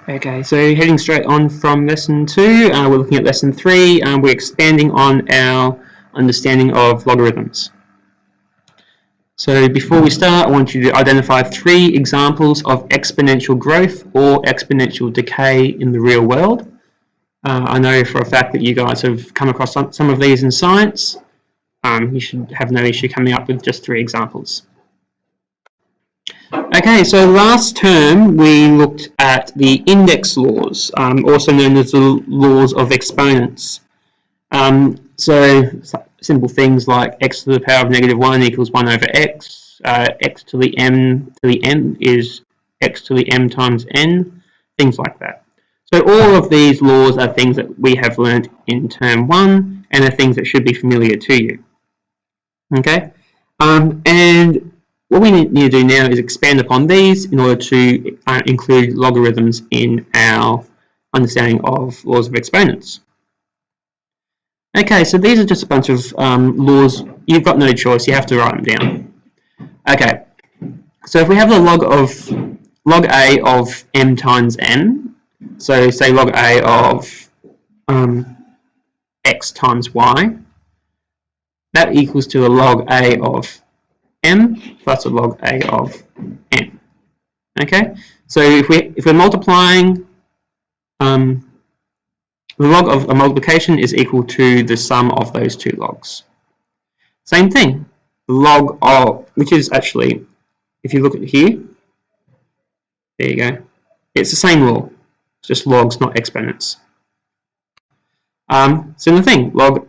Okay, so heading straight on from lesson 2, we're looking at lesson 3, and we're expanding on our understanding of logarithms. So before we start, I want you to identify 3 examples of exponential growth or exponential decay in the real world. I know for a fact that you guys have come across some of these in science. You should have no issue coming up with just 3 examples. Okay, so last term we looked at the index laws, also known as the laws of exponents. So simple things like x to the power of -1 equals 1 over x, x to the m is x to the m times n, things like that. So all of these laws are things that we have learnt in term 1 and are things that should be familiar to you. Okay, and what we need to do now is expand upon these in order to include logarithms in our understanding of laws of exponents. Okay, so these are just a bunch of laws. You've got no choice, you have to write them down. Okay, so if we have the log a of m times n, so say log a of x times y, that equals to the log a of m plus a log a of n. Okay, so if we're multiplying, the log of a multiplication is equal to the sum of those 2 logs. Same thing, the log of, which is actually, if you look at here, there you go, it's the same law, it's just logs, not exponents. Similar thing, log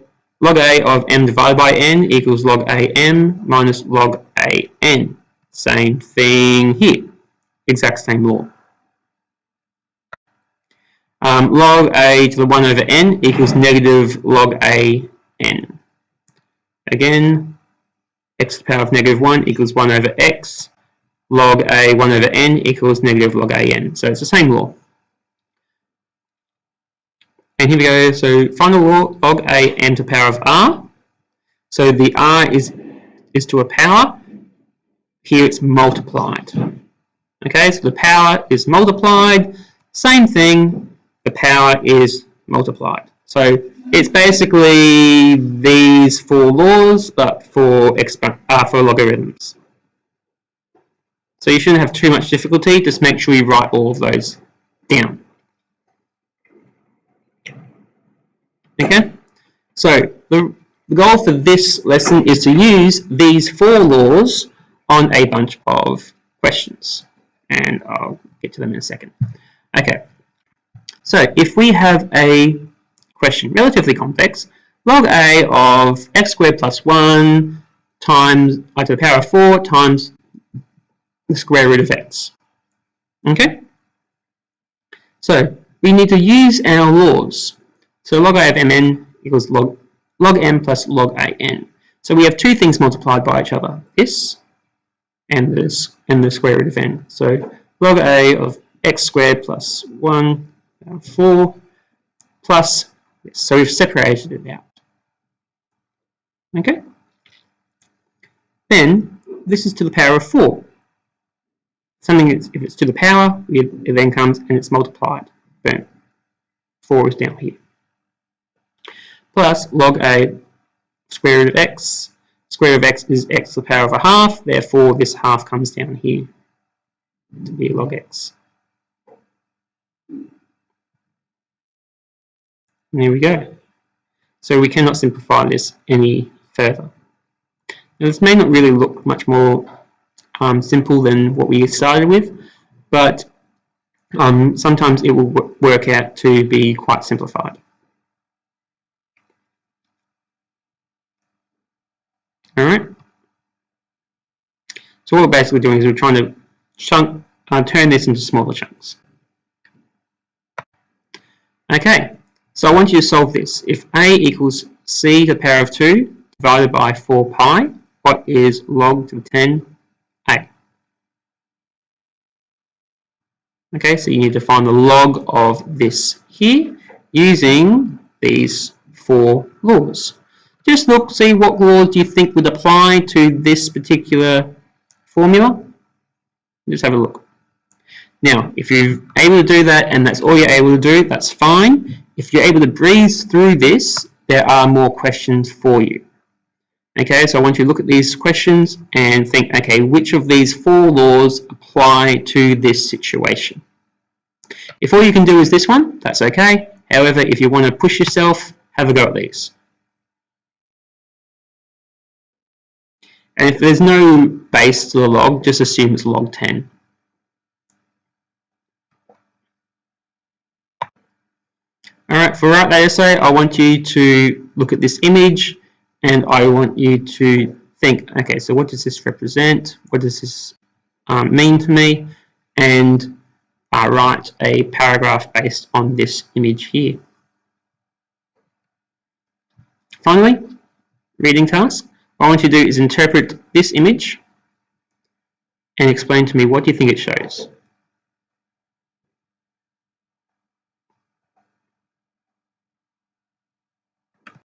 a of m divided by n equals log a m minus log a n. Same thing here, exact same law. Log a to the 1 over n equals negative log a n. Again, x to the power of -1 equals 1 over x. Log a 1 over n equals negative log a n. So it's the same law. And here we go, so final law, log a m to the power of r. So the r is to a power, here it's multiplied. Okay, so the power is multiplied, same thing, the power is multiplied. So it's basically these 4 laws, but for logarithms. So you shouldn't have too much difficulty, just make sure you write all of those down. Okay, so the goal for this lesson is to use these 4 laws on a bunch of questions, and I'll get to them in a second. Okay, so if we have a question, relatively complex, log a of x squared plus 1 times I to the power of 4 times the square root of x. Okay, so we need to use our laws. So log a of mn equals log m plus log a n. So we have 2 things multiplied by each other, this and this, and the square root of n. So log a of x squared plus 1 4 plus this. So we've separated it out. Okay? Then this is to the power of 4. Something, if it's to the power, it then comes and it's multiplied. Boom. 4 is down here. Plus log a square root of x. Square root of x is x to the power of a half, therefore this half comes down here to be log x. And there we go. So we cannot simplify this any further. Now this may not really look much more simple than what we started with, but sometimes it will work out to be quite simplified. Alright, so what we're basically doing is we're trying to turn this into smaller chunks. Okay, so I want you to solve this. If a equals c to the power of 2 divided by 4 pi, what is log to the 10 a? Okay, so you need to find the log of this here using these 4 laws. Just look, see what laws do you think would apply to this particular formula. Just have a look. Now, if you're able to do that and that's all you're able to do, that's fine. If you're able to breeze through this, there are more questions for you. Okay, so I want you to look at these questions and think, okay, which of these 4 laws apply to this situation? If all you can do is this one, that's okay. However, if you want to push yourself, have a go at these. And if there's no base to the log, just assume it's log 10. Alright, for write that essay, I want you to look at this image and I want you to think, okay, so what does this represent? What does this mean to me? And write a paragraph based on this image here. Finally, reading task. What I want you to do is interpret this image and explain to me what you think it shows.